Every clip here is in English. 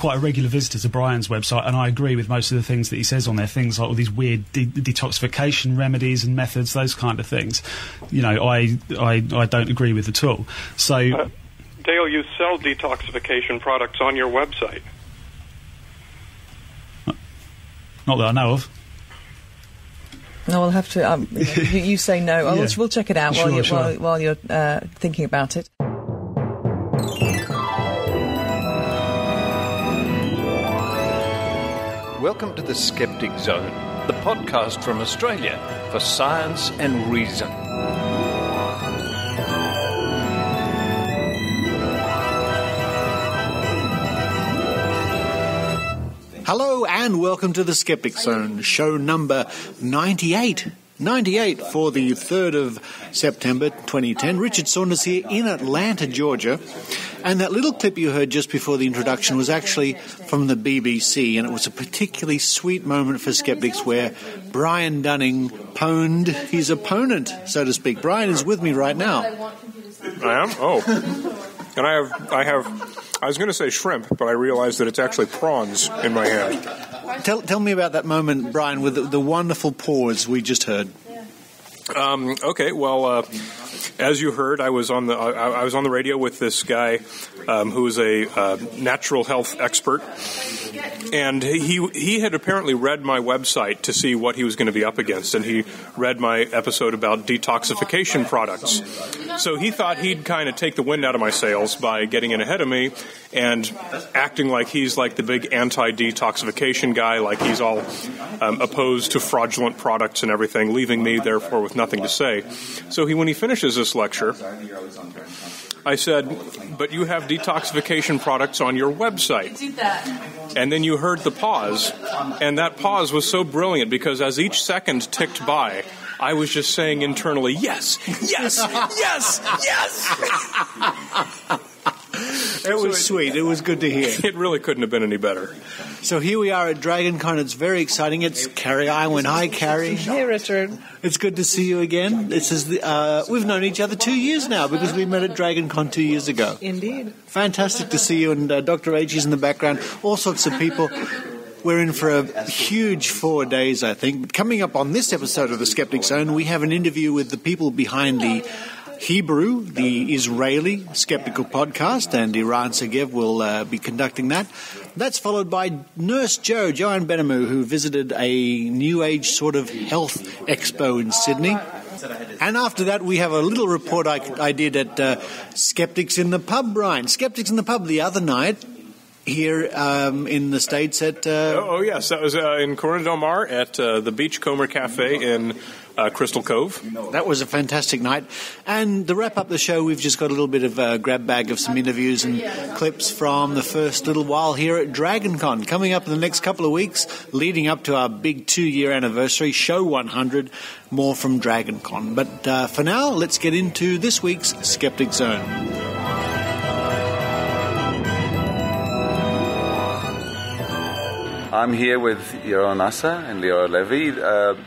quite a regular visitor to Brian's website, and I agree with most of the things that he says on there. Things like all these weird detoxification remedies and methods, those kind of things. You know, I don't agree with at all. So, Dale, you sell detoxification products on your website. Not that I know of. No, we'll have to. You say no. Yeah. We'll check it out while you're thinking about it. Welcome to the Skeptic Zone, the podcast from Australia for science and reason. Hello and welcome to the Skeptic Zone, show number 98. 98 for the 3rd of September 2010. Richard Saunders here in Atlanta, Georgia. And that little clip you heard just before the introduction was actually from the BBC, and it was a particularly sweet moment for skeptics where Brian Dunning pwned his opponent, so to speak. Brian is with me right now. I am? Oh. And I was going to say shrimp, but I realized that it's actually prawns in my hand. Tell me about that moment, Brian, with the wonderful pause we just heard. Okay, well, as you heard, I was on the radio with this guy who is a natural health expert, and he had apparently read my website to see what he was going to be up against, and he read my episode about detoxification products. So he thought he'd kind of take the wind out of my sails by getting in ahead of me and acting like he's like the big anti-detoxification guy, like he's all opposed to fraudulent products and everything, leaving me, therefore, with nothing to say. So when he finishes this lecture, I said, but you have detoxification products on your website. And then you heard the pause, and that pause was so brilliant because as each second ticked by, I was just saying internally, yes, yes, yes, yes. It was sweet. It was good to hear. It really couldn't have been any better. So here we are at DragonCon. It's very exciting. It's Carrie Iwan. Hi, Carrie. Hey, Richard. It's good to see you again. We've known each other 2 years now because we met at DragonCon 2 years ago. Indeed. Fantastic to see you, and Dr. H is in the background. All sorts of people. We're in for a huge 4 days, I think. But coming up on this episode of the Skeptic Zone, we have an interview with the people behind the Hebrew, the Israeli skeptical podcast, and Eran Segev will be conducting that. That's followed by Nurse Joanne Benhamu, who visited a New Age sort of health expo in Sydney. And after that, we have a little report I did at Skeptics in the Pub, Brian. Skeptics in the Pub the other night here in the States at... yes, that was in Corona Del Mar at the Beachcomber Cafe in Crystal Cove. That was a fantastic night. And to wrap up the show, we've just got a little bit of a grab bag of some interviews and clips from the first little while here at DragonCon. Coming up in the next couple of weeks, leading up to our big 2-year anniversary, Show 100, more from DragonCon. But for now, let's get into this week's Skeptic Zone. I'm here with Yaron and Lior Levy.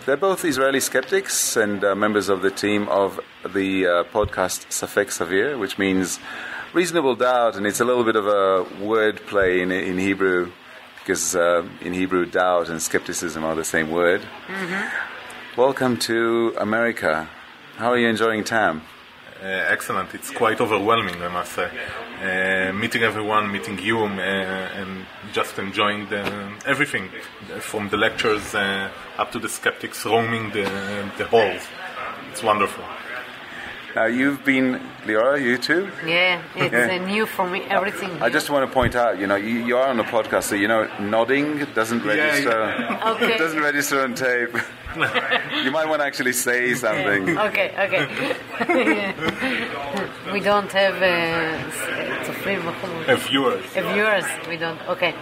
They're both Israeli skeptics and members of the team of the podcast Safek Savir, which means reasonable doubt, and it's a little bit of a word play in Hebrew, because in Hebrew doubt and skepticism are the same word. Mm-hmm. Welcome to America. How are you enjoying TAM? Excellent. It's quite overwhelming, I must say. Meeting everyone, meeting you, and just enjoying everything, from the lectures up to the skeptics roaming the halls. It's wonderful. Now, you've been, Liora, you too? Yeah, it's new for me, everything. I just want to point out, you are on a podcast, so nodding doesn't register. Okay. It doesn't register on tape. You might want to actually say something. Okay. We don't have viewers. We don't. Okay.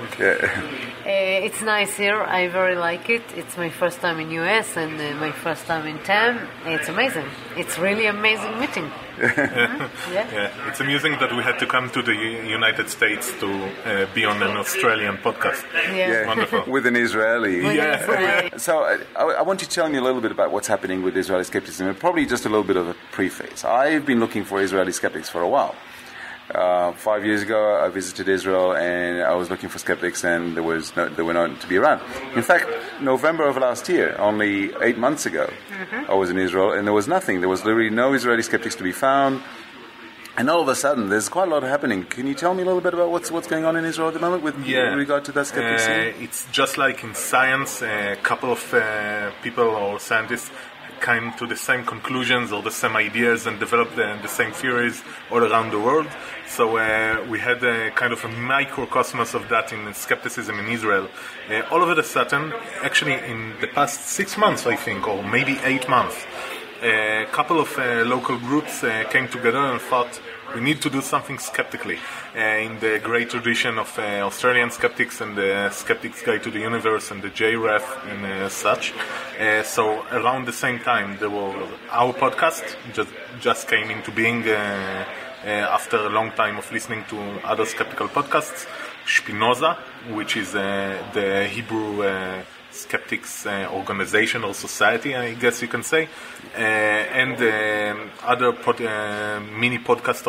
It's nice here. I very like it. It's my first time in US and my first time in TAM. It's amazing. It's really amazing meeting. Yeah. It's amusing that we had to come to the United States to be on an Australian podcast. Yeah. Wonderful. With an Israeli. Yeah. So I want you to tell me a little bit about what's happening with Israeli skepticism, and probably just a little bit of a preface. I've been looking for Israeli skeptics for a while. 5 years ago, I visited Israel and I was looking for skeptics, and there were none to be around. In fact, November of last year, only 8 months ago, I was in Israel, and there was nothing. There was literally no Israeli skeptics to be found. And all of a sudden, there's quite a lot happening. Can you tell me a little bit about what's going on in Israel at the moment with regard to that skepticism? It's just like in science, a couple of people or scientists came to the same conclusions or the same ideas and developed the same theories all around the world. So we had a kind of a microcosmos of that in skepticism in Israel. All of a sudden, actually in the past 6 months, I think, or maybe 8 months, a couple of local groups came together and thought we need to do something skeptically in the great tradition of Australian skeptics and the Skeptics Guide to the Universe and the JREF and such. So around the same time, there were our podcast just came into being after a long time of listening to other skeptical podcasts. Spinoza, which is the Hebrew Skeptics organization or society, I guess you can say, and other mini podcast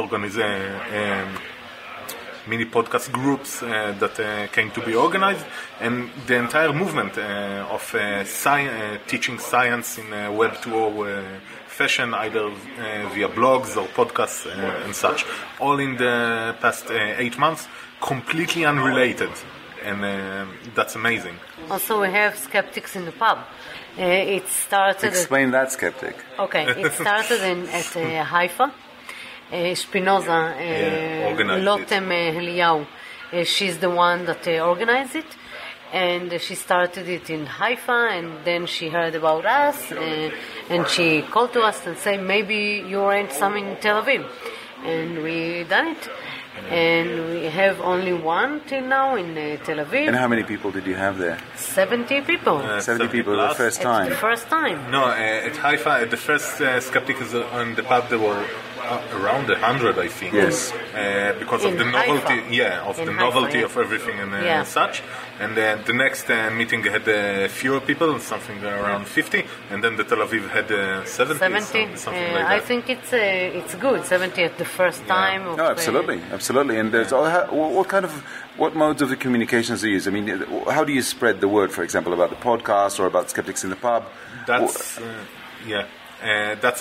groups that came to be organized, and the entire movement of teaching science in Web 2.0 fashion, either via blogs or podcasts and such, all in the past 8 months, completely unrelated. And that's amazing. Also, we have skeptics in the pub. It started. Explain that, skeptic. Okay, it started at Haifa. Spinoza, Lotem Eliyahu. She's the one that organized it, and she started it in Haifa. And then she heard about us, and she called to us and said, "Maybe you rent some in Tel Aviv," and we done it. And we have only one till now in Tel Aviv. And how many people did you have there? 70 people. 70 people the first time? The first time. No, at Haifa, at the first Skeptics on the pub, there were around 100, I think. Yes. Because of the novelty, novelty of everything and such. And the next meeting had fewer people, something around 50, and then the Tel Aviv had 70. Something like that. I think it's good, 70 at the first time. No, absolutely. And there's what modes of the communications do you use? I mean, how do you spread the word, for example, about the podcast or about Skeptics in the Pub? That's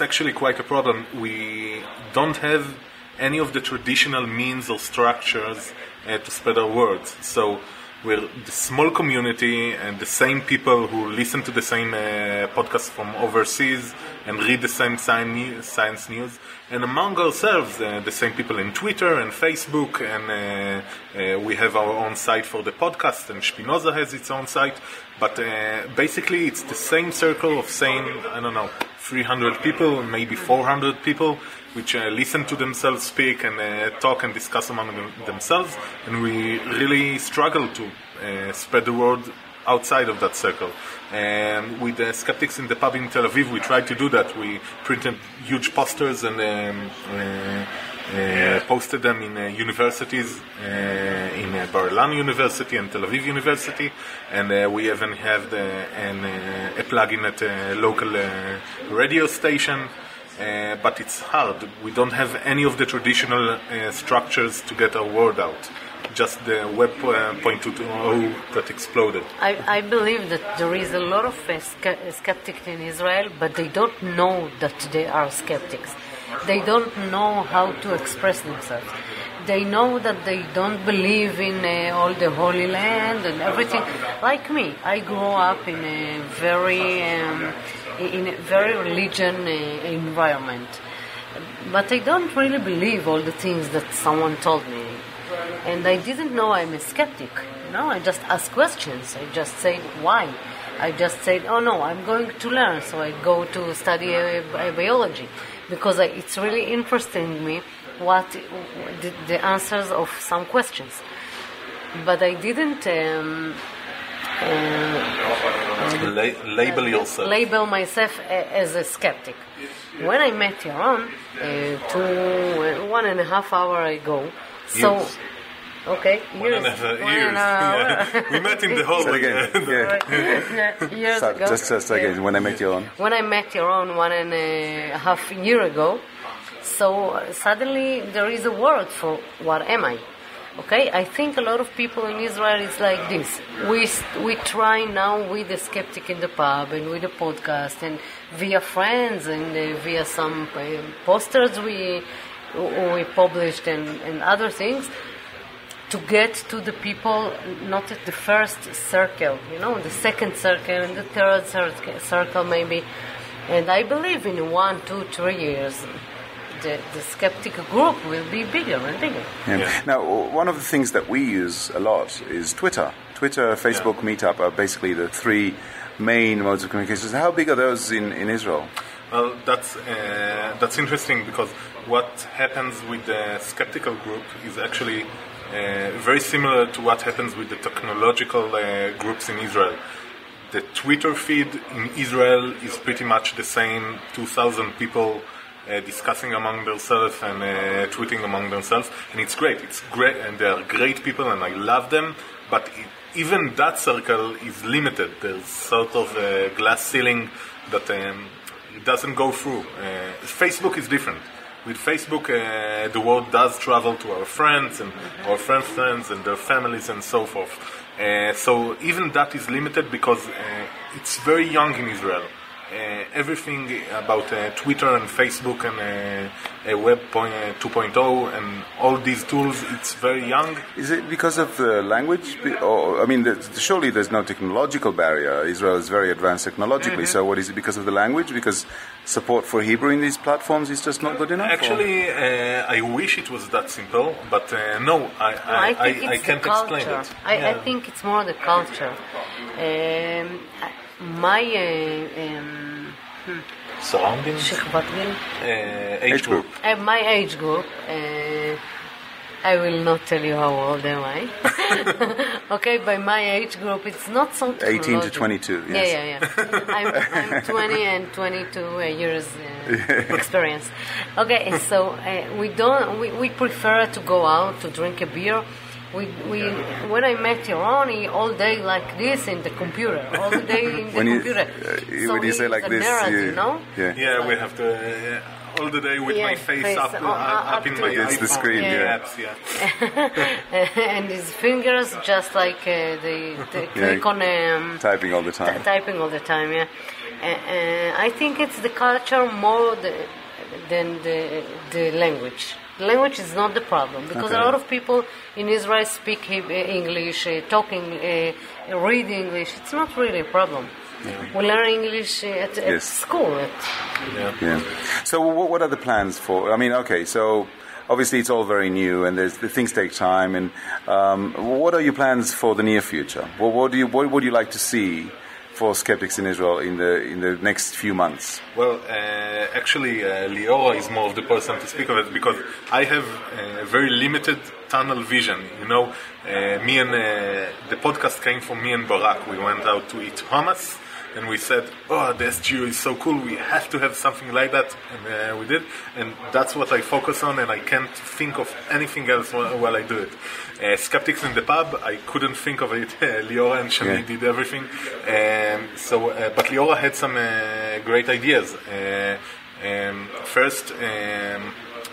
actually quite a problem. We don't have any of the traditional means or structures to spread our words. So we're the small community and the same people who listen to the same podcasts from overseas and read the same science news. And among ourselves, the same people in Twitter and Facebook, and we have our own site for the podcast, and Spinoza has its own site. But basically, it's the same circle of same, 300 people, maybe 400 people, which listen to themselves speak and talk and discuss among themselves. And we really struggle to spread the word outside of that circle. And with the Skeptics in the Pub in Tel Aviv, we tried to do that. We printed huge posters and posted them in universities, in Bar Ilan University and Tel Aviv University, and we even have a plug-in at a local radio station. But it's hard. We don't have any of the traditional structures to get our word out. Just the Web 2.0 that exploded. I believe that there is a lot of skeptics in Israel, but they don't know that they are skeptics. They don't know how to express themselves. They know that they don't believe in all the Holy Land and everything. Like me, I grew up in a very religion environment, but I don't really believe all the things that someone told me. And I didn't know I'm a skeptic. I just ask questions. I just say, why? I just said, oh no, I'm going to learn. So I go to study biology because it's really interesting me what the answers of some questions. But I didn't label myself as a skeptic. When I met Yaron 1.5 hours ago, so. Okay, years. Yeah. We met in the hallway. Years ago. Just again, when I met Yaron. When I met Yaron 1.5 years ago, So suddenly there is a word for what am I. Okay, I think a lot of people in Israel is like this. We try now with the Skeptic in the Pub and with the podcast and via friends and via some posters we published and other things to get to the people not at the first circle, the second circle and the third circle maybe. And I believe in 1, 2, 3 years the skeptic group will be bigger and bigger. Yeah. Now, one of the things that we use a lot is Twitter. Twitter, Facebook, Meetup are basically the three main modes of communication. How big are those in Israel? Well, that's interesting because what happens with the skeptical group is actually very similar to what happens with the technological groups in Israel. The Twitter feed in Israel is pretty much the same, 2,000 people discussing among themselves and tweeting among themselves, and it's great, and they are great people and I love them, but even that circle is limited. There's sort of a glass ceiling that it doesn't go through. Facebook is different. With Facebook, the word does travel to our friends and our friends and their families and so forth. So even that is limited because it's very young in Israel. Everything about Twitter and Facebook and Web 2.0 and all these tools, it's very young. Is it because of the language? Surely there's no technological barrier. Israel is very advanced technologically, so what is it, because of the language? Because support for Hebrew in these platforms is just not good enough? Actually, I wish it was that simple, but no, I can't explain it. I think it's more the culture. My surroundings, age group. My age group. I will not tell you how old am I. Okay, by my age group, it's not so 18 to 22. Yes. Yeah. I'm 20 and 22 years experience. Okay, so we prefer to go out to drink a beer. When I met Yaron, he all day like this in the computer, all the day in the computer. So when you say like this, Yeah, we have to all the day with my face up in my against the screen. Apps, and his fingers just like they click on typing all the time. Typing all the time, yeah. I think it's the culture more than the language. The language is not the problem because a lot of people in Israel speak English, talking, read English. It's not really a problem. Yeah. We learn English at school. So what are the plans for? So obviously it's all very new and the things take time. And what are your plans for the near future? What would you like to see for skeptics in Israel in the next few months? Well, actually, Liora is more of the person to speak of it because I have a very limited tunnel vision. Me and the podcast came from me and Barak. We went out to eat hummus. And we said, the SGU is so cool, we have to have something like that. And we did. And that's what I focus on, and I can't think of anything else while I do it. Skeptics in the Pub, I couldn't think of it. Liora and Shani did everything. But Liora had some great ideas. First,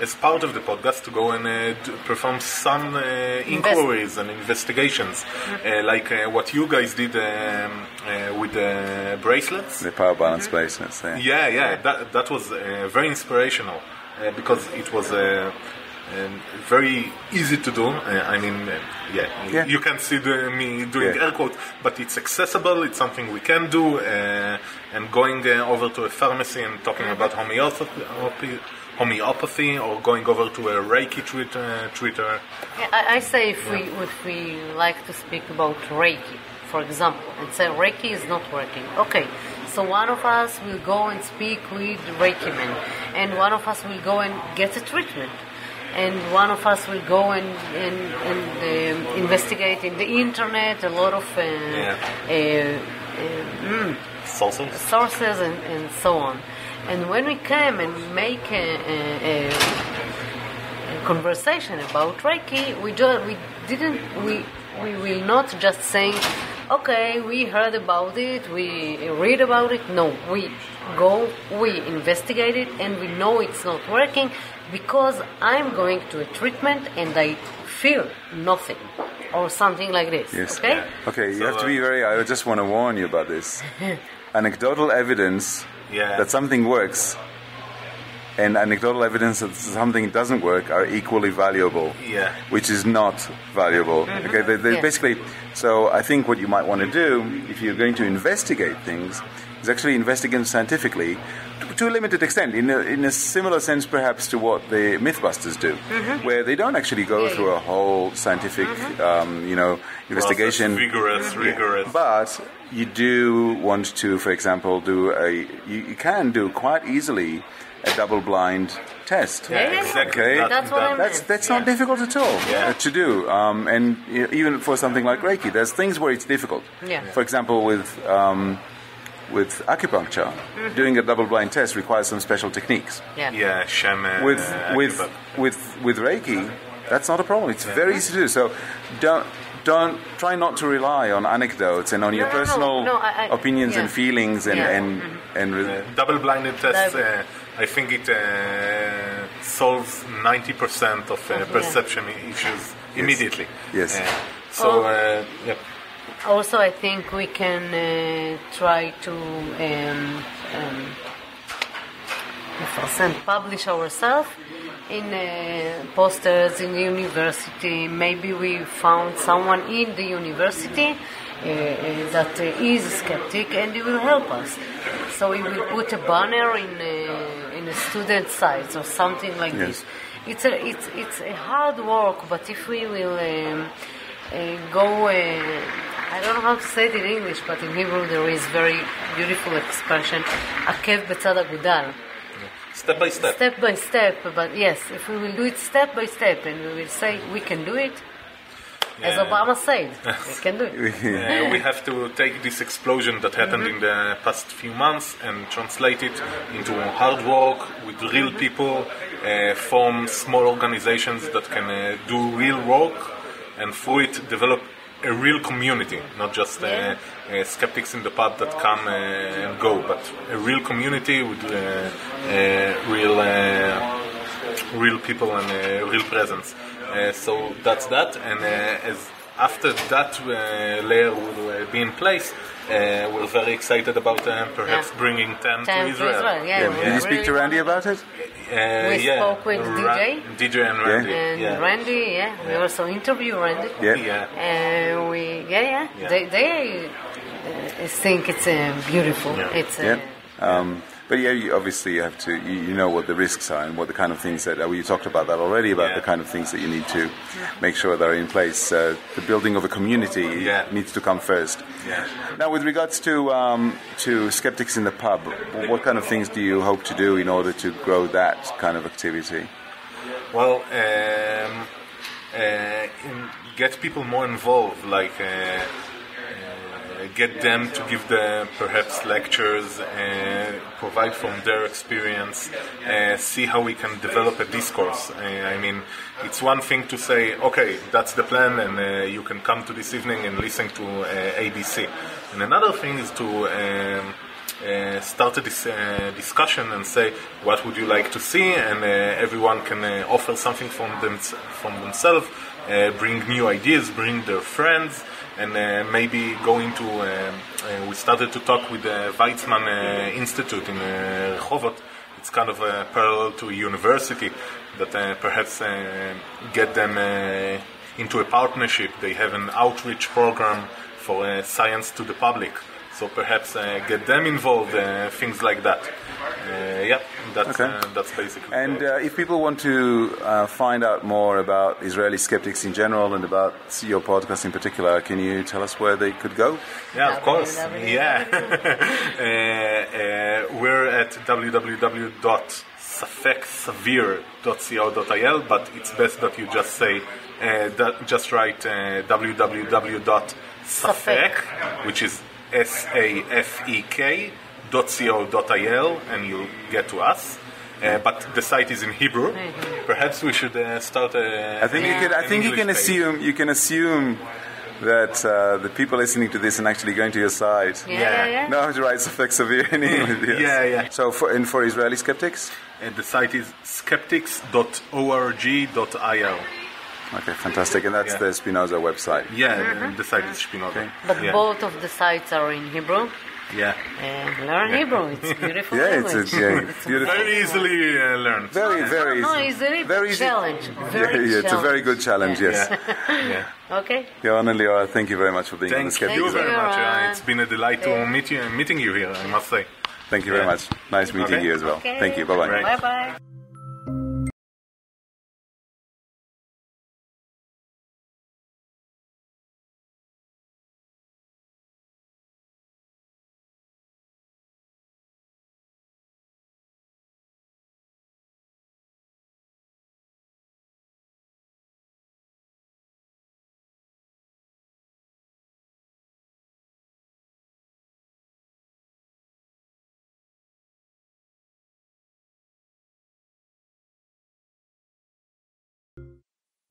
as part of the podcast, to go and perform some inquiries and investigations, like what you guys did with the bracelets. The power balance bracelets. That was very inspirational because it was very easy to do. You can see me doing air quotes, but it's accessible. It's something we can do. And going over to a pharmacy and talking about homeopathy or going over to a Reiki treater. I say if we like to speak about Reiki, for example, and say Reiki is not working. Okay, so one of us will go and speak with Reiki men, and one of us will go and get a treatment, and one of us will go and investigate in the internet a lot of sources and so on. And when we came and make a conversation about Reiki, we will not just say, okay, we heard about it, we read about it. No, we go, we investigate it, and we know it's not working because I'm going to a treatment and I feel nothing or something like this. Yes. Okay? Okay, you have to be very... I just want to warn you about this. Anecdotal evidence that something works and anecdotal evidence that something doesn't work are equally valuable, which is not valuable. Okay, they basically... So I think what you might want to do, if you're going to investigate things, is actually investigate them scientifically to a limited extent, in a similar sense perhaps to what the Mythbusters do, where they don't actually go through a whole scientific, investigation. Process, rigorous. But you do want to, for example, you can do quite easily a double-blind test. Exactly. Okay? That's what I meant. That's not difficult at all to do. And even for something like Reiki, there's things where it's difficult. Yeah. For example, with acupuncture, doing a double-blind test requires some special techniques. Shaman. With Reiki, that's not a problem. It's very easy to do. So don't try not to rely on anecdotes and on your personal opinions and feelings and double-blinded tests. I think it solves 90% of perception issues immediately. Yes. Also, I think we can try to publish ourselves in posters in the university. Maybe we found someone in the university that is a skeptic, and he will help us. So we will put a banner in a student site or something like this. It's a hard work, but if we will go, I don't know how to say it in English, but in Hebrew there is very beautiful expression, עקב בצד אגודל. Step by step. Step by step, but yes, if we will do it step by step and we will say we can do it, as Obama said, we can do it. We have to take this explosion that happened in the past few months and translate it into hard work with real people, form small organizations that can do real work, and through it develop a real community, not just skeptics in the pub that come and go, but a real community with real people and real presence. So that's that, and as after that layer will be in place, we're very excited about perhaps bringing TAM to Israel. Did you speak to Randy about it? We spoke with DJ and Randy. And Randy, we also interviewed Randy. And they think it's beautiful. But you obviously have to, you know what the risks are and what the kind of things that, you talked about that already, about the kind of things that you need to make sure that are in place. The building of a community needs to come first. Now, with regards to Skeptics in the Pub, what kind of things do you hope to do in order to grow that kind of activity? Well, get people more involved, like... get them to give perhaps lectures, provide from their experience, see how we can develop a discourse. I mean, it's one thing to say, okay, that's the plan, and you can come to this evening and listen to ABC. And another thing is to start a discussion and say, what would you like to see? And everyone can offer something from themselves, bring new ideas, bring their friends, and maybe go into... we started to talk with the Weizmann Institute in Rehovot. It's kind of a parallel to a university that perhaps get them into a partnership. They have an outreach program for science to the public. So perhaps get them involved, things like that. That's basically. And if people want to find out more about Israeli skeptics in general and about your podcast in particular, can you tell us where they could go? Yeah, of course. We're at www.safeksavir.co.il, but it's best that you just say, just write www.safek, which is SAFEK.co.il, and you'll get to us. But the site is in Hebrew. Perhaps we should start. I think you can assume that the people listening to this and actually going to your site know how to write Safek Savir in English. Yes. So for Israeli skeptics? The site is skeptics.org.il. Okay, fantastic. And that's the Spinoza website. Yeah, the site is Spinoza. But both of the sites are in Hebrew. Yeah. And learn Hebrew. It's beautiful. It's beautiful. Very easily learned. Very easily. Very easy. Challenge. It's a very good challenge, yes. Okay. Yaron and Loria, thank you very much for being on the Skeptic Zone. Thank you very much. It's been a delight to meeting you here, I must say. Thank you very much. Nice meeting you as well. Okay. Thank you. Bye-bye. Bye-bye.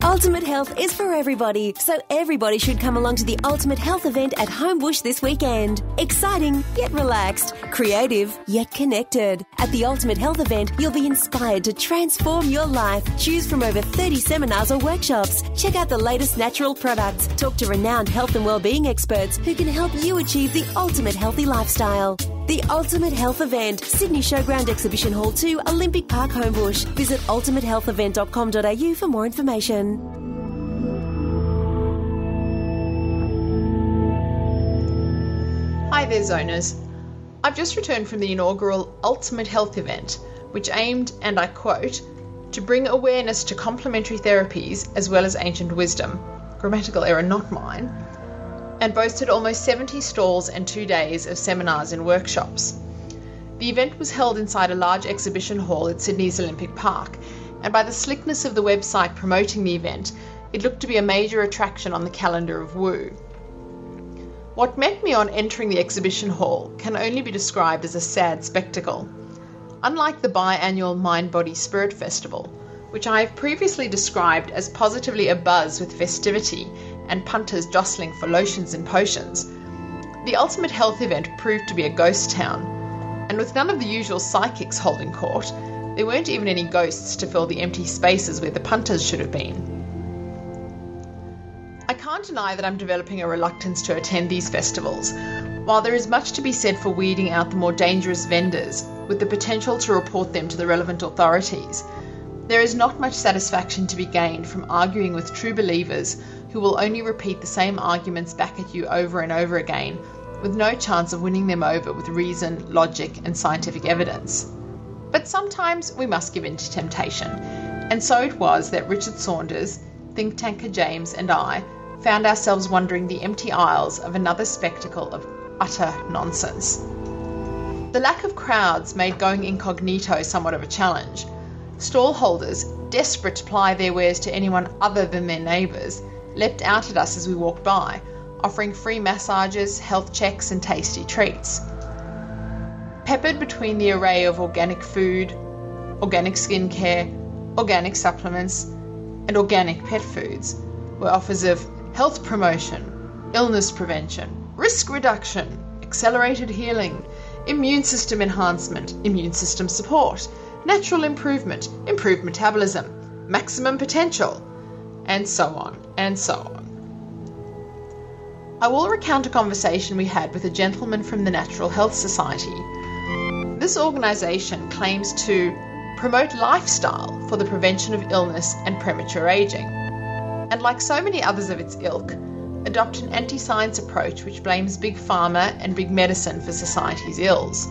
Ultimate Health is for everybody, so everybody should come along to the Ultimate Health event at Homebush this weekend. Exciting yet relaxed, creative yet connected. At the Ultimate Health event, you'll be inspired to transform your life. Choose from over 30 seminars or workshops. Check out the latest natural products. Talk to renowned health and wellbeing experts who can help you achieve the ultimate healthy lifestyle. The Ultimate Health event, Sydney Showground Exhibition Hall 2, Olympic Park, Homebush. Visit ultimatehealthevent.com.au for more information. Hi there, Zoners. I've just returned from the inaugural Ultimate Health event, which aimed, and I quote, to bring awareness to complementary therapies as well as ancient wisdom. Grammatical error, not mine. And boasted almost 70 stalls and 2 days of seminars and workshops. The event was held inside a large exhibition hall at Sydney's Olympic Park, and by the slickness of the website promoting the event, it looked to be a major attraction on the calendar of Woo. What met me on entering the exhibition hall can only be described as a sad spectacle. Unlike the biannual Mind, Body, Spirit Festival, which I have previously described as positively abuzz with festivity and punters jostling for lotions and potions, the Ultimate Health event proved to be a ghost town, and with none of the usual psychics holding court, there weren't even any ghosts to fill the empty spaces where the punters should have been. I can't deny that I'm developing a reluctance to attend these festivals, while there is much to be said for weeding out the more dangerous vendors with the potential to report them to the relevant authorities. There is not much satisfaction to be gained from arguing with true believers who will only repeat the same arguments back at you over and over again, with no chance of winning them over with reason, logic, and scientific evidence. But sometimes we must give in to temptation, and so it was that Richard Saunders, think tanker James, and I found ourselves wandering the empty aisles of another spectacle of utter nonsense. The lack of crowds made going incognito somewhat of a challenge. Stall holders, desperate to ply their wares to anyone other than their neighbours, leapt out at us as we walked by, offering free massages, health checks, and tasty treats. Peppered between the array of organic food, organic skincare, organic supplements, and organic pet foods were offers of health promotion, illness prevention, risk reduction, accelerated healing, immune system enhancement, immune system support, natural improvement, improved metabolism, maximum potential, and so on, and so on. I will recount a conversation we had with a gentleman from the Natural Health Society. This organisation claims to promote lifestyle for the prevention of illness and premature ageing, and like so many others of its ilk, adopt an anti-science approach which blames big pharma and big medicine for society's ills.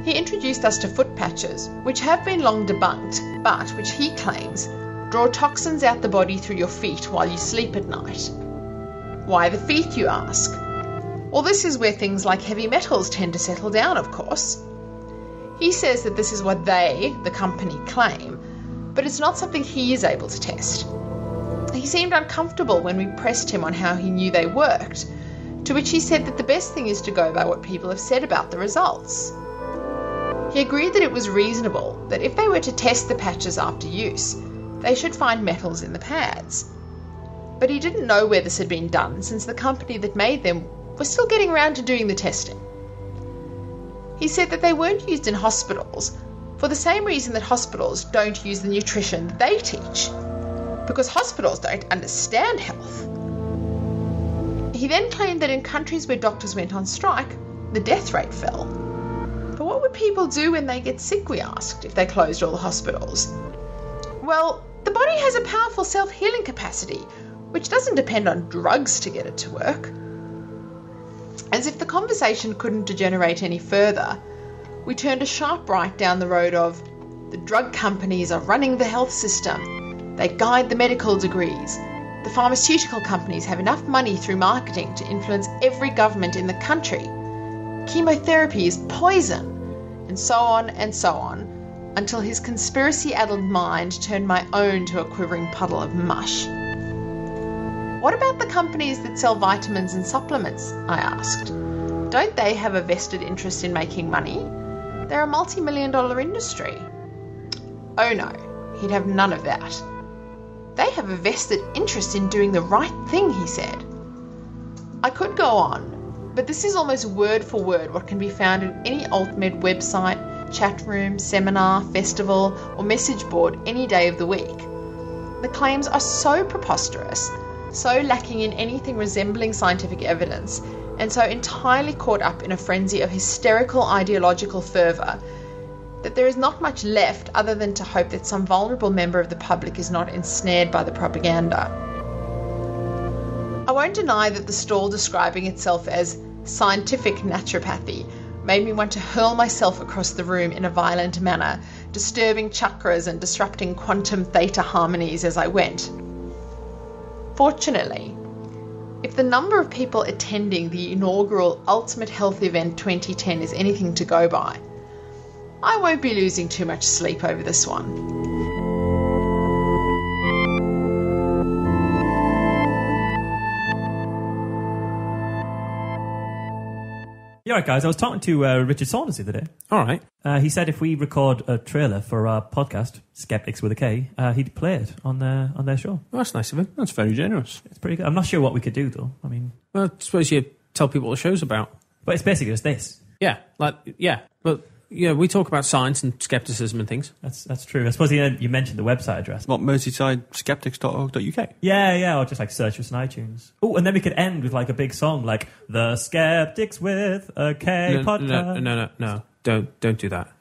He introduced us to foot patches, which have been long debunked, but which he claims draw toxins out the body through your feet while you sleep at night. Why the feet, you ask? Well, this is where things like heavy metals tend to settle down, of course. He says that this is what they, the company, claim, but it's not something he is able to test. He seemed uncomfortable when we pressed him on how he knew they worked, to which he said that the best thing is to go by what people have said about the results. He agreed that it was reasonable that if they were to test the patches after use, they should find metals in the pads. but he didn't know where this had been done since the company that made them was still getting around to doing the testing. He said that they weren't used in hospitals for the same reason that hospitals don't use the nutrition they teach, because hospitals don't understand health. He then claimed that in countries where doctors went on strike, the death rate fell. But what would people do when they get sick, we asked, if they closed all the hospitals? Well, the body has a powerful self-healing capacity, which doesn't depend on drugs to get it to work. As if the conversation couldn't degenerate any further, we turned a sharp right down the road of the drug companies are running the health system. They guide the medical degrees. The pharmaceutical companies have enough money through marketing to influence every government in the country. Chemotherapy is poison, and so on, until his conspiracy-addled mind turned my own to a quivering puddle of mush. What about the companies that sell vitamins and supplements? I asked. Don't they have a vested interest in making money? They're a multi-million-dollar industry. Oh no, he'd have none of that. They have a vested interest in doing the right thing, he said. I could go on, but this is almost word for word what can be found in any AltMed website, chat room, seminar, festival, or message board any day of the week. The claims are so preposterous, so lacking in anything resembling scientific evidence, and so entirely caught up in a frenzy of hysterical ideological fervour that there is not much left other than to hope that some vulnerable member of the public is not ensnared by the propaganda. I won't deny that the stall describing itself as scientific naturopathy made me want to hurl myself across the room in a violent manner, disturbing chakras and disrupting quantum theta harmonies as I went. Fortunately, if the number of people attending the inaugural Ultimate Health Event 2010 is anything to go by, I won't be losing too much sleep over this one. Yeah, right, guys. I was talking to Richard Saunders the other day. All right. He said if we record a trailer for our podcast, Skeptics with a K, he'd play it on their show. Well, that's nice of him. That's very generous. It's pretty good. I'm not sure what we could do, though. I mean... Well, I suppose you tell people what the show's about. But it's basically just this. Yeah, but... Yeah, we talk about science and skepticism and things. That's true. I suppose you mentioned the website address. What, Merseyside-skeptics.org.uk? Yeah, or just like search us on iTunes. Oh, and then we could end with like a big song like The Skeptics with a K podcast. No. Don't do that.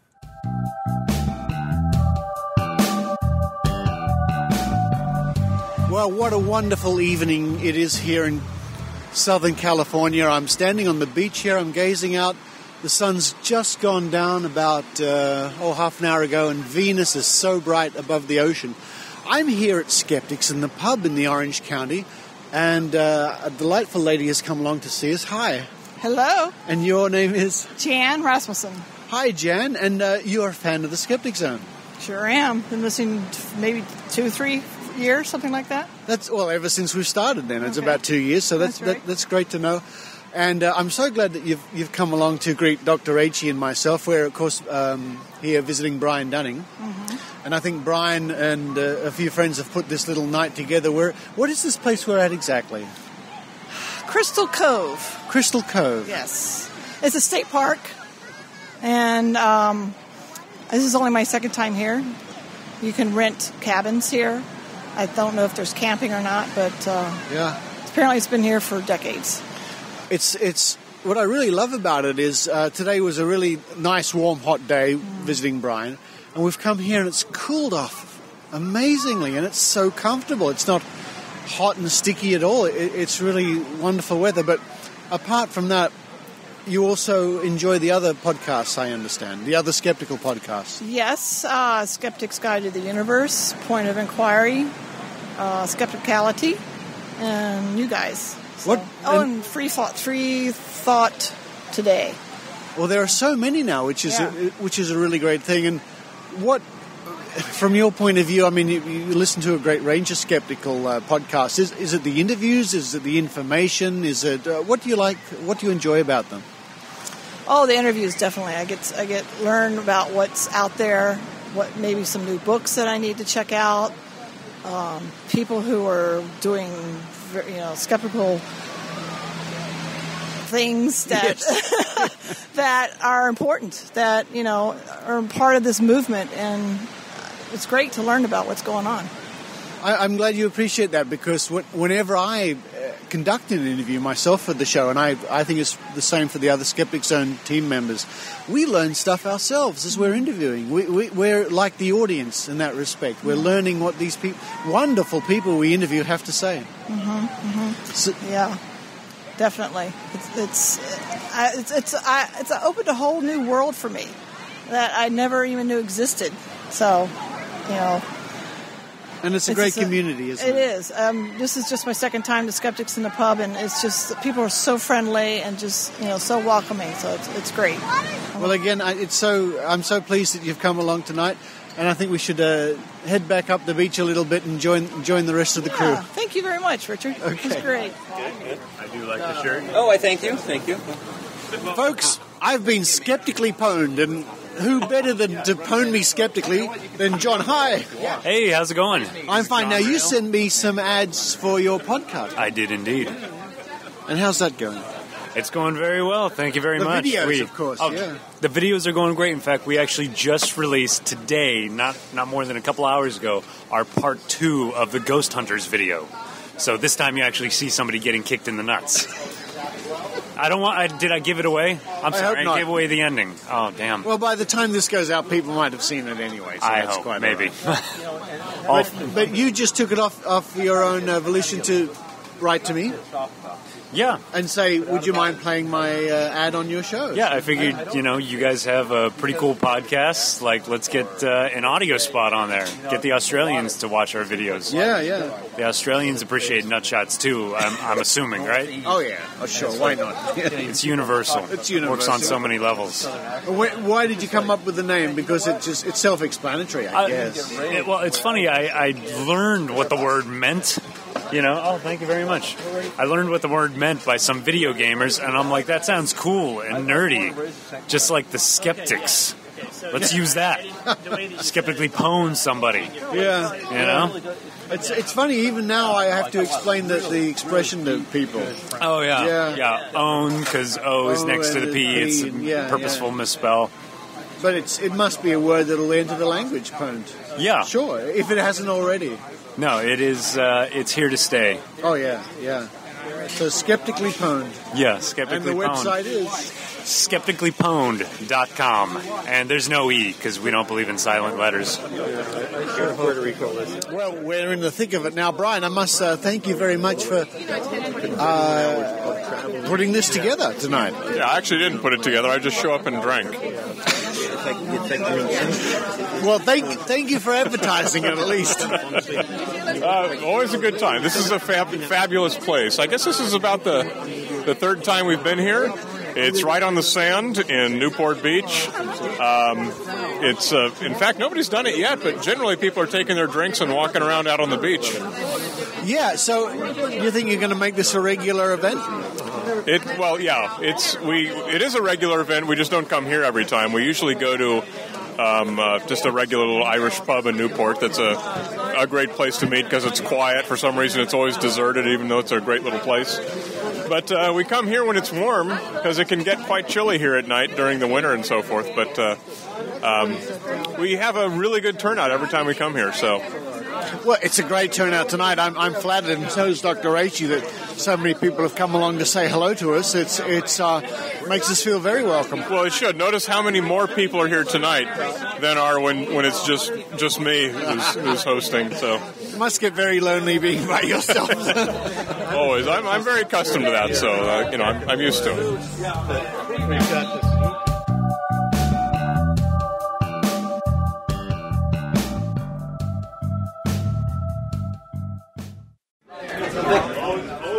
Well, what a wonderful evening it is here in Southern California. I'm standing on the beach here. I'm gazing out. The sun's just gone down about half an hour ago, and Venus is so bright above the ocean. I'm here at Skeptics in the pub in the Orange County, and a delightful lady has come along to see us. Hi. Hello. And your name is? Jan Rasmussen. Hi, Jan, and you're a fan of the Skeptic Zone. Sure am. Been listening maybe 2-3 years, something like that. That's ever since we started then. It's about 2 years, so that's right. That's great to know. And I'm so glad that you've come along to greet Dr. Aichi and myself. We're, of course, here visiting Brian Dunning. Mm-hmm. And I think Brian and a few friends have put this little night together. What is this place we're at exactly? Crystal Cove. Crystal Cove. Yes. It's a state park. And this is only my second time here. You can rent cabins here. I don't know if there's camping or not, but apparently it's been here for decades. It's what I really love about it is today was a really nice, warm, hot day visiting Brian, and we've come here and it's cooled off amazingly, and it's so comfortable. It's not hot and sticky at all. It's really wonderful weather. But apart from that, you also enjoy the other podcasts, I understand, the other skeptical podcasts. Yes, Skeptics Guide to the Universe, Point of Inquiry, Skepticality, and you guys. What? And Free Thought Today. Well, there are so many now, which is a really great thing. And what, from your point of view, I mean, you listen to a great range of skeptical podcasts. Is it the interviews? Is it the information? Is it what do you like? What do you enjoy about them? Oh, the interviews definitely. I get learn about what's out there. What maybe some new books that I need to check out. people who are doing, skeptical things that that are important, that are part of this movement, and it's great to learn about what's going on. I'm glad you appreciate that, because whenever I conduct an interview myself for the show, and I think it's the same for the other Skeptic Zone team members, we learn stuff ourselves as we're interviewing. We're like the audience in that respect. We're learning what these wonderful people we interview have to say. So, yeah, definitely. It's opened a whole new world for me that I never even knew existed. So, And it's a great community, isn't it? It is. This is just my second time to Skeptics in the pub, and it's just, people are so friendly and just, so welcoming, so it's great. Well, again, I'm so pleased that you've come along tonight, and I think we should head back up the beach a little bit and join the rest of the crew. Thank you very much, Richard. Okay. It's great. Good. I do like the shirt. Oh, I thank you. Thank you. Folks, I've been skeptically pwned, and who better than to pwn me skeptically than John? Hi. Hey, how's it going? I'm fine. Now, you sent me some ads for your podcast. I did indeed. And how's that going? It's going very well. Thank you very much. The videos, of course, yeah. The videos are going great. In fact, we actually just released today, not more than a couple hours ago, our part 2 of the Ghost Hunters video. So this time you actually see somebody getting kicked in the nuts. Did I give it away? I'm sorry, I gave away the ending. Oh, damn. Well, by the time this goes out, people might have seen it anyway. So I that's hope, quite maybe. Right. But you just took it off your own volition to write to me? Yeah. And say, would you mind playing my ad on your show? Yeah, I figured, you guys have a pretty cool podcast. Like, let's get an audio spot on there. Get the Australians to watch our videos. Yeah. The Australians appreciate nutshots, too, I'm assuming, right? Oh, yeah. Oh, sure. Why not? It's universal. It's universal. Works on so many levels. Why did you come up with the name? Because it's self-explanatory, I guess. Well, it's funny. I learned what the word meant. Oh, thank you very much. I learned what the word meant by some video gamers, and I'm like, that sounds cool and nerdy, just like the Skeptics. Let's use that. Skeptically pwn somebody. Yeah. It's funny, even now I have to explain the expression to people. Oh, yeah. Own, because O is next to the P. It's a purposeful misspell. But it must be a word that'll enter the language, pwned. Yeah. Sure, if it hasn't already. No, it is. It's here to stay. Oh, yeah. So, skeptically pwned. Yeah, skeptically pwned. And the website is? skepticallypwned.com. And there's no E, because we don't believe in silent letters. Well, we're in the thick of it now. Brian, I must thank you very much for putting this together tonight. Yeah, I actually didn't put it together. I just show up and drank. Well, thank you for advertising it, at least. Always a good time. This is a fabulous place. I guess this is about the third time we've been here. It's right on the sand in Newport Beach. It's in fact, nobody's done it yet, but generally people are taking their drinks and walking around out on the beach. Yeah, so you think you're going to make this a regular event? It is a regular event. We just don't come here every time. We usually go to just a regular little Irish pub in Newport. That's a great place to meet because it's quiet. For some reason, it's always deserted, even though it's a great little place. But we come here when it's warm because it can get quite chilly here at night during the winter and so forth. But we have a really good turnout every time we come here. So. Well, it's a great turnout tonight. I'm flattered, and so is Dr. Aichi, that so many people have come along to say hello to us. It makes us feel very welcome. Well, it should. Notice how many more people are here tonight than are when it's just me who's hosting. So it must get very lonely being by yourself. Always. I'm very accustomed to that, so I'm used to it.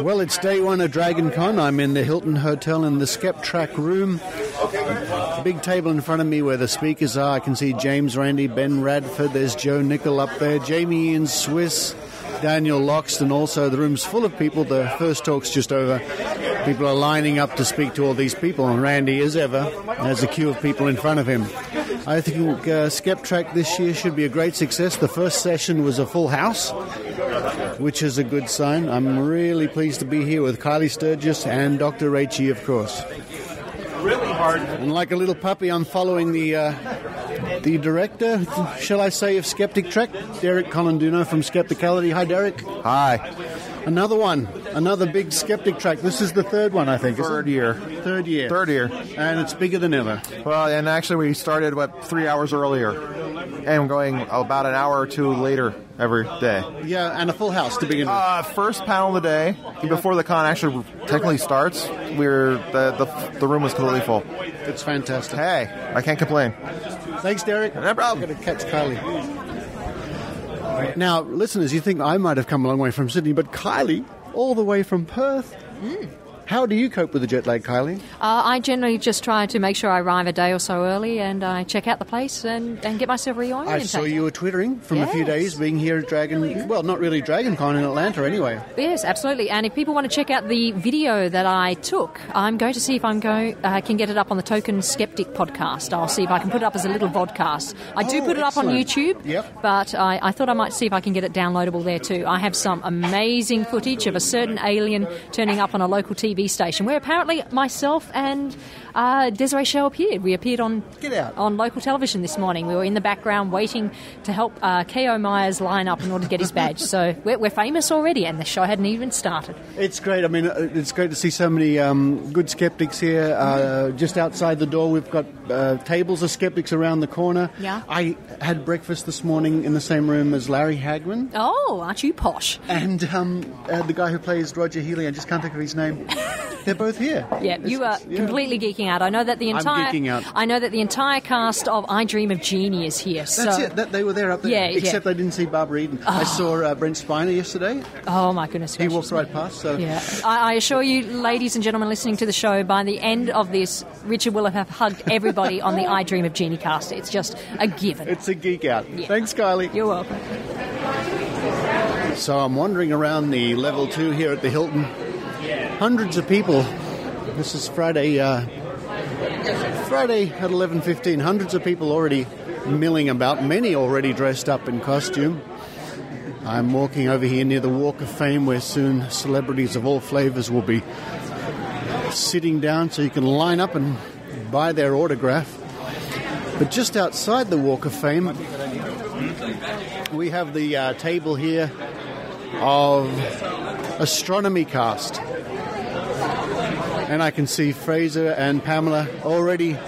Well, it's day one of Dragon Con. I'm in the Hilton Hotel in the Skep Track room. A big table in front of me where the speakers are. I can see James Randi, Ben Radford, there's Joe Nickel up there, Jamie Ian Swiss, Daniel Loxton. Also, the room's full of people. The first talk's just over. People are lining up to speak to all these people, and Randy, as ever, has a queue of people in front of him. I think SkepTrack this year should be a great success. The first session was a full house, which is a good sign. I'm really pleased to be here with Kylie Sturgis and Dr. Reiki, of course. Really hard. And like a little puppy, I'm following the director, shall I say, of Skeptic Trek, Derek Colanduno from Skepticality. Hi, Derek. Hi. Another one, another big Skeptic Trek. This is the third one, I think. Third year. Third year. And it's bigger than ever. Well, and actually we started, 3 hours earlier. And going about an hour or two later every day. Yeah, and a full house to begin with. First panel of the day, before the con actually technically starts, the room was completely full. It's fantastic. Hey, I can't complain. Thanks, Derek. No problem. I'm going to catch Kylie. Now, listeners, you think I might have come a long way from Sydney, but Kylie, all the way from Perth. How do you cope with the jet lag, Kylie? I generally just try to make sure I arrive a day or so early and I check out the place and get myself reoriented. I saw you were twittering from a few days being here at not really DragonCon in Atlanta anyway. Yes, absolutely. And if people want to check out the video that I took, I'm going to see if I can get it up on the Token Skeptic podcast. I'll see if I can put it up as a little vodcast. I do put it up on YouTube, but I thought I might see if I can get it downloadable there too. I have some amazing footage of a certain alien turning up on a local TV station where apparently myself and Desiree Show appeared. We appeared on local television this morning. We were in the background waiting to help K.O. Myers line up in order to get his badge. So we're famous already, and the show hadn't even started. It's great. I mean, it's great to see so many good skeptics here. Just outside the door, we've got tables of skeptics around the corner. Yeah. I had breakfast this morning in the same room as Larry Hagman. Oh, aren't you posh? And the guy who plays Roger Healy, I just can't think of his name. They're both here. Yeah, you are completely geeking out. I know that the entire I'm geeking out. I know that the entire cast of I Dream of Jeannie is here. That's it. They were there up there. Yeah, Except I didn't see Barbara Eden. I saw Brent Spiner yesterday. Oh my goodness! He walked right past. So yeah, I assure you, ladies and gentlemen listening to the show, by the end of this, Richard will have hugged everybody on the I Dream of Jeannie cast. It's just a given. It's a geek out. Yeah. Thanks, Kylie. You're welcome. So I'm wandering around the level 2 here at the Hilton. Hundreds of people. This is Friday at 11:15. Hundreds of people already milling about, many already dressed up in costume. I'm walking over here near the Walk of Fame, where soon celebrities of all flavours will be sitting down so you can line up and buy their autograph. But just outside the Walk of Fame, we have the table here of astronomy cast. And I can see Fraser and Pamela already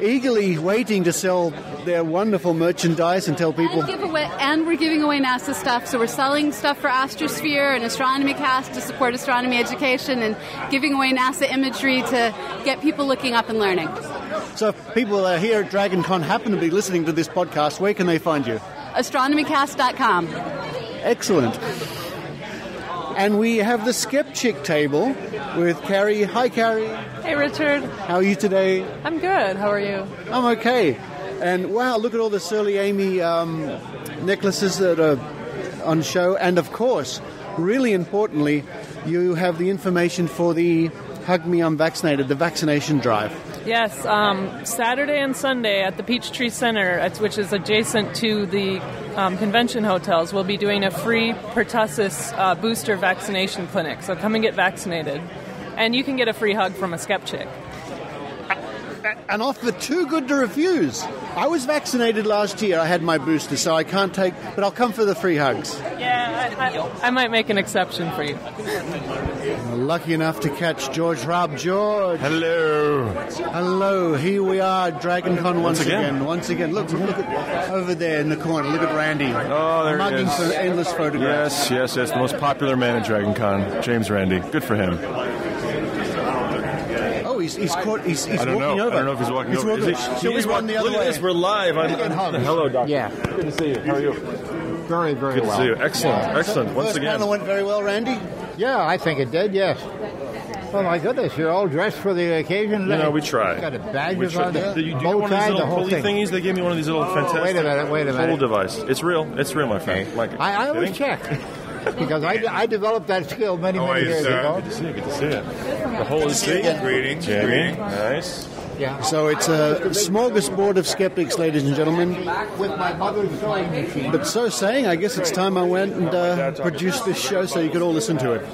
eagerly waiting to sell their wonderful merchandise and tell people. And we're giving away NASA stuff. So we're selling stuff for Astrosphere and Astronomy Cast to support astronomy education and giving away NASA imagery to get people looking up and learning. So if people here at DragonCon happen to be listening to this podcast, where can they find you? Astronomycast.com. Excellent. And we have the Skeptic table with Carrie. Hi, Carrie. Hey, Richard. How are you today? I'm good. How are you? I'm okay. And wow, look at all the Surly Amy necklaces that are on show. And of course, really importantly, you have the information for the Hug Me I'm Vaccinated, the vaccination drive. Yes, Saturday and Sunday at the Peachtree Center, which is adjacent to the convention hotels, we'll be doing a free pertussis booster vaccination clinic. So come and get vaccinated. And you can get a free hug from a skeptic. An offer too good to refuse. I was vaccinated last year. I had my booster, so I can't take... But I'll come for the free hugs. Yeah, I might make an exception for you. We're lucky enough to catch George Rob. George. Hello. Hello. Here we are at DragonCon once again. Once again. Look at over there in the corner. Look at Randy. Oh, there he is. Mugging for endless photographs. Yes. The most popular man at DragonCon, James Randi. Good for him. He's walking over. I don't know if he's walking over. He's one the other way. Look at this, we're live. Hello, Doctor. Yeah. Good to see you. How are you? Very, very Good well. to see you. Excellent. Once First again. panel went very well, Randy? Yeah, I think it did, yes. Oh, my goodness, you're all dressed for the occasion. You know, we try. Got a badges on Do you bow want of tie, these the little whole pulley thing. thingies? They gave me one of these little fantastic Wait a minute. whole device. It's real, my friend. Okay. Like it. I always check. Because I developed that skill many years ago. Good to see you. The whole is Greetings. Jamie. Nice. So it's a smorgasbord of skeptics, ladies and gentlemen. With my mother's sewing machine. But so saying, I guess it's time I went and produced this show so you could all listen to it.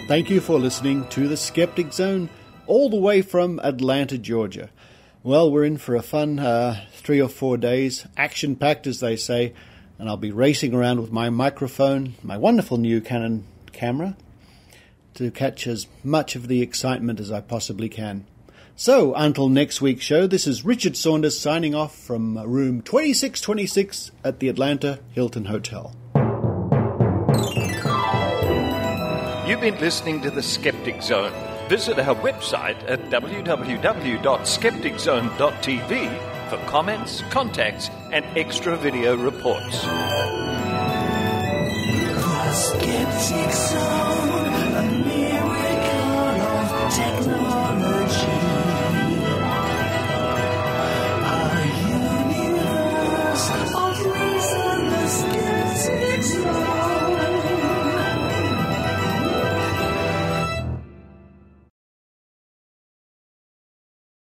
Thank you for listening to the Skeptic Zone, all the way from Atlanta, Georgia. Well, we're in for a fun 3 or 4 days, action-packed as they say, and I'll be racing around with my microphone, my wonderful new Canon camera, to catch as much of the excitement as I possibly can. So, until next week's show, this is Richard Saunders signing off from room 2626 at the Atlanta Hilton Hotel. You've been listening to the Skeptic Zone. Visit our website at www.skepticzone.tv for comments, contacts, and extra video reports. The Skeptic Zone.